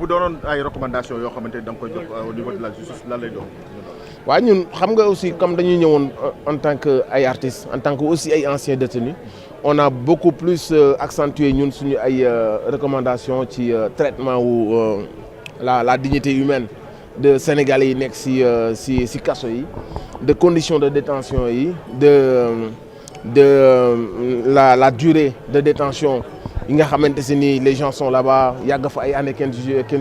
doonoon ay recommandations yoo xamante ni da nga koy jox au niveau de la justice lan lay doon. waaw ñun xam nga aussi comme dañuy ñëwoon en tant que ay artistes en tant que aussi ay anciens détenus on a beaucoup plus accentué ñun suñu ay recommandations ci traitement wu la dignité humaine de Sénégalais yi nekk si kaso yi de conditions de détention yi la durée de détention yi nga xamante si ni les gens sont là-bas yàgg fa ay années kenn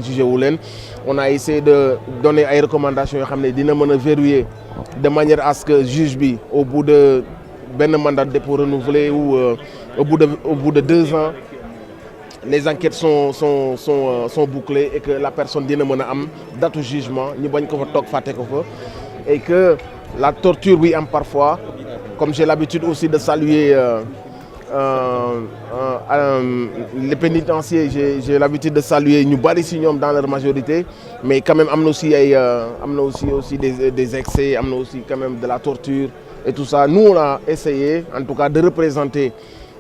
jugé wu leen on a essayé de donner ay recommandations yoo xam ne dina mën a verrouiller de manière à ce que juge bi au bout de benn mandat de dépôt renouvelé ou au bout de 2 ans les enquêtes sont bouclées et que la personne dina mën a am datu jugement ñu bañ ko fa toog fàtte ko fa et que la torture bi am parfois comme j'ai l'habitude aussi de saluer les pénitenciers j'ai l'habitude de saluer ñu bari ci ñoom dans leur majorité mais quand même am na aussi des excès am na aussi quand même de la torture et tout ça nous on a essayé en tout cas de représenter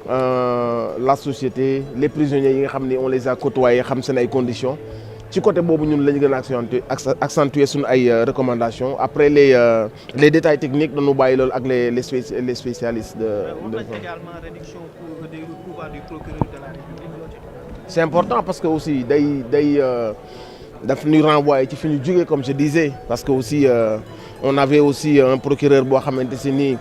la société les prisonniers yi nga xam ne on les a côtoyés xam seen ay conditions ci côté boobu ñun la ñu gën a accentuer suñu ay recommandations après les détails techniques dañu bàyyi loolu ak les spécialistes de. également réduction du pouvoir du procureur de la République. c'est important parce que aussi daf ñuy renvoyer ci fi ñu jógee comme je disais parce que aussi on avait aussi un procureur boo xamante si nii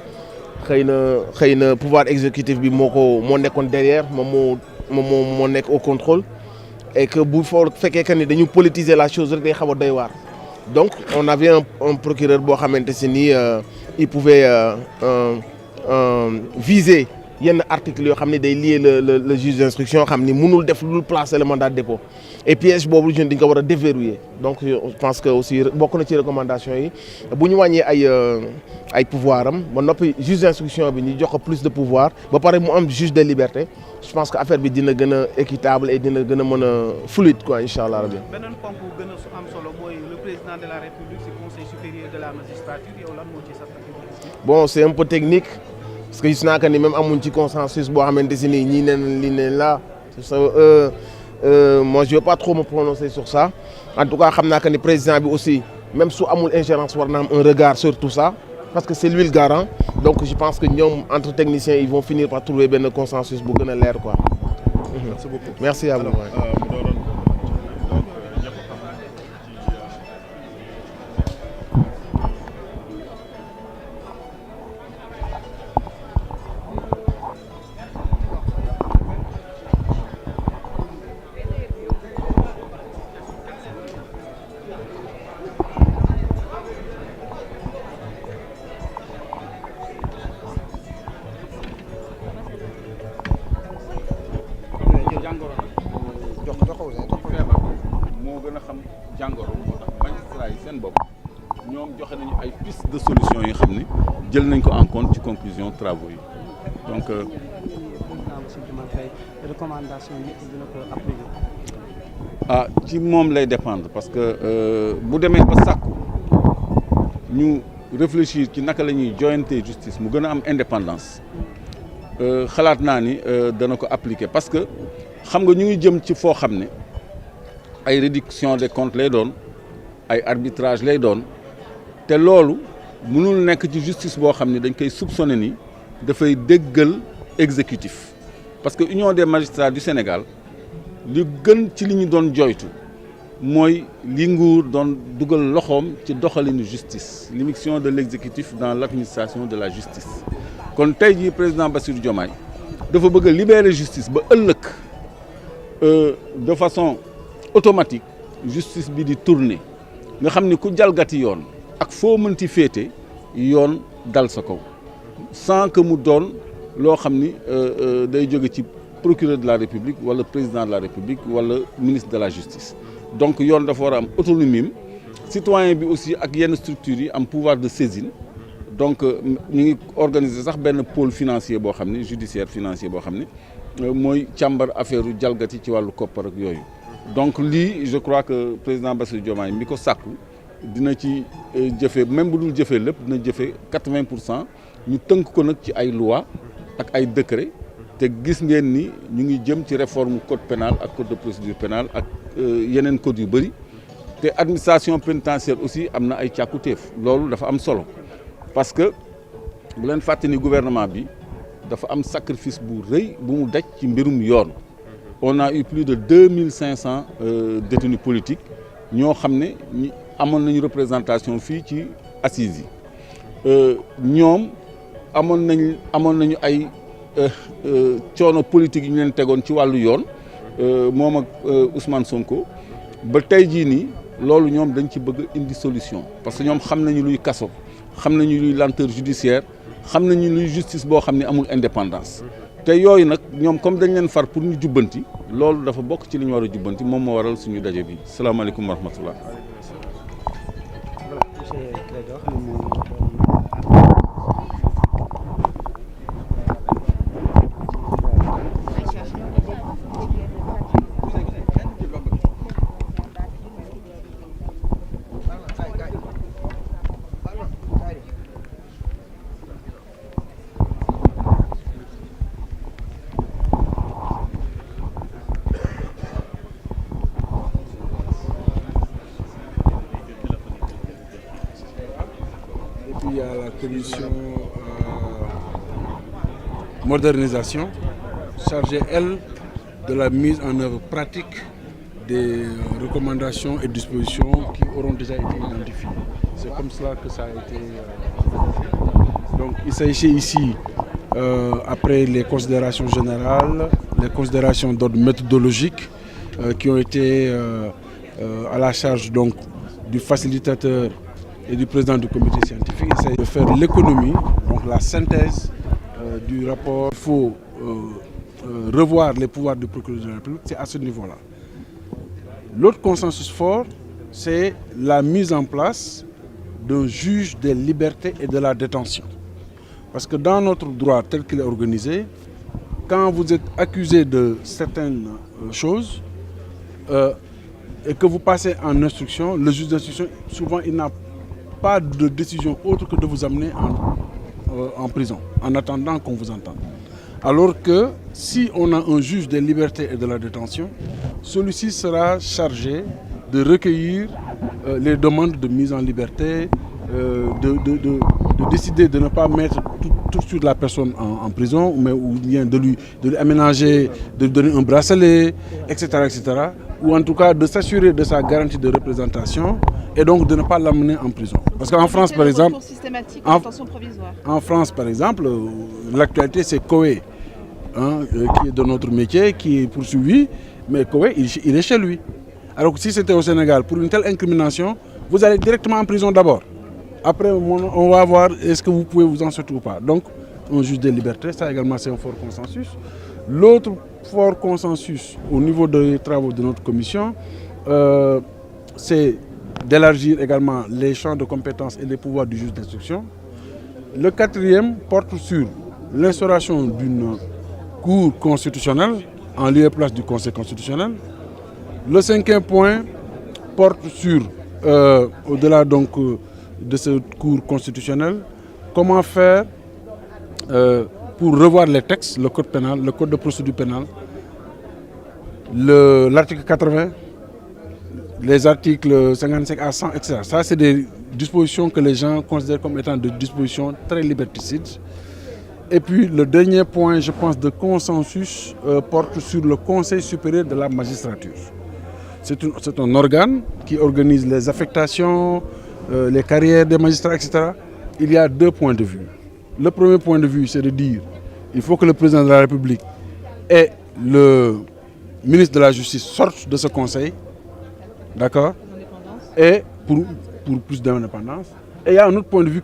xëy na pouvoir exécutif bi moo nekkoon derrière moom moo nekk au contrôle. et que bu fekkee que ni dañu politiser la chose rek day xaw a doy waar donc on avait un procureur boo xamante si ni il pouvait viser yenn articles yoo xam ne day lier le juge d'instruction xam ni mënul def lu placer le mandat de dépôt et piège boobu ñun dañ ko war a déverrouiller donc je pense que aussi bokk na ci recommandation yi bu ñu wàññee ay pouvoir am ba noppi juge d'instruction bi ñu jox ko plus de pouvoir ba pare mu am juge de liberté je pense que affaire bi dina gën a équitable et dina gën a mën a fluide quoi incha allah rabbi. beneen ponk bu gën a am solo mooy le président de la République ci conseil supérieur de la magistrature yow lan moo ci sa bon c'est un peu technique parce que gis naa que ni même amuñ ci consensus boo xamante si nii ñii neen li neen là moi je veux pas trop me prononcer sur ça en tout cas xam naa que ni président bi aussi même su amul ingérence war na am un regard sur tout ça parce que c'est lui le garant donc je pense que ñoom entre techniciens ils vont finir par trouver benn consensus bu gën a leer quoi. Merci beaucoup. Merci à vous. moo gën a xam jàngoro moo tax magistrat yi seen bopp ñoom joxe nañu ay piste de solution yi xam ne jël nañ ko en compte ci conclusion travaux yi donc. recommandation yi dina ko appliquer. ah ci moom lay dépendre parce que bu demee ba sàkku ñu réfléchir ci naka la ñuy joyante justice mu gën a am indépendance xalaat naa ni dana ko appliquer parce que xam nga ñu ngi jëm ci foo xam ne ay réduction des comptes lay doon ay arbitrage lay doon te loolu mënul nekk ci justice boo xam ne dañ koy soupçonner ni dafay déggal exécutif parce que Union des magistrats du Sénégal li gën ci li ñu doon joytu mooy li nguur doon dugal loxoom ci doxalinu justice l'immixtion de l'exécutif dans l'administration de la justice kon tey jii président Bassirou Diomaye dafa bëgg a libérer justice ba ëllëg de façon automatique justice bi di tourner nga xam ni ku jalgati yoon ak foo mënti féete yoon dal sa kaw sans que mu doon loo xam ni day jóge ci procureur de la République wala président de la République wala ministre de la justice donc yoon dafa war a am autonomie citoyen bi aussi ak yenn structures yi am pouvoir de saisine donc ñu ngi organiser sax benn pôle financier boo xam ne judiciaire financier boo xam ne mooy càmbar affaire u jalgati ci wàllu koppar ak yooyu donc lii je crois que président Bassirou Diomaye mi ko sàkku dina ci jëfee même bu dul jëfee lépp dina jëfee 80% ñu tënk ko nag ci ay loi ak ay décret te gis ngeen ni ñu ngi jëm ci réforme code pénal ak code de procédure pénale ak yeneen code yu bëri te administration pénitentiaire aussi am na ay càkkutéef loolu dafa am solo parce que bu leen fàtte ni gouvernement bi dafa am sacrifice bu rëy bu mu daj ci mbirum yoon. On a eu plus de 2500 détenus politiques ñoo xam ne ñi amoon nañu représentation fii ci assises yi ñoom amoon nañu ay coono politique yi ñu leen tegoon ci wàllu yoon moom ak Ousmane Sonko ba tey jii nii loolu ñoom dañ ci bëgg indi solution parce que ñoom xam nañu luy kaso xam nañu luy lenteur judiciaire xam nañu luy justice boo xam ne amul indépendance te yooyu nag ñoom comme dañ leen far pour ñu jubbanti loolu dafa bokk ci li ñu war a jubbanti moom moo waral suñu daje bi salaamaaleykum wa rahmatullah. Il y a la commission modernisation chargée, elle, de la mise en œuvre pratique des recommandations et dispositions qui auront déjà été identifiées. C'est comme cela que ça a été fait. Donc il s'agit ici, après les considérations générales, les considérations d'ordre méthodologique qui ont été à la charge donc, du facilitateur et du président du comité scientifique, il s'agit de faire l'économie, donc la synthèse du rapport. Il faut revoir les pouvoirs du procureur de la République, c'est à ce niveau-là. L'autre consensus fort, c'est la mise en place d'un juge des libertés et de la détention. Parce que dans notre droit tel qu'il est organisé, quand vous êtes accusé de certaines choses et que vous passez en instruction, le juge d'instruction, souvent, il n'a pas de décision autre que de vous amener en prison, en attendant qu'on vous entende. Alors que si on a un juge des libertés et de la détention, celui-ci sera chargé de recueillir les demandes de mise en liberté, de décider de ne pas mettre tout de suite la personne en prison, mais ou bien de lui aménager, de lui donner un bracelet, etc., etc. Ou en tout cas de s'assurer de sa garantie de représentation et donc de ne pas l'amener en prison. Parce qu'en France, par exemple, en France, par exemple, l'actualité c'est Koé, hein, qui est de notre métier, qui est poursuivi, mais Koé, il est chez lui. Alors que si c'était au Sénégal, pour une telle incrimination, vous allez directement en prison d'abord. Après, on va voir est-ce que vous pouvez vous en sortir ou pas. Donc, un juge des libertés, ça également c'est un fort consensus. L'autre fort consensus au niveau des travaux de notre commission, c'est d'élargir également les champs de compétences et les pouvoirs du juge d'instruction. Le quatrième porte sur l'instauration d'une cour constitutionnelle en lieu et place du Conseil constitutionnel. Le cinquième point porte sur, au-delà donc de cette cour constitutionnelle, comment faire pour revoir les textes, le code pénal, le code de procédure pénale, l'article 80, les articles 55 à 100, etc. Ça, c'est des dispositions que les gens considèrent comme étant des dispositions très liberticides. Et puis, le dernier point, je pense, de consensus porte sur le Conseil supérieur de la magistrature. C'est un organe qui organise les affectations, les carrières des magistrats, etc. Il y a deux points de vue. Le premier point de vue, c'est de dire qu'il faut que le président de la République et le ministre de la Justice sortent de ce conseil, d'accord, et pour plus d'indépendance. Et il y a un autre point de vue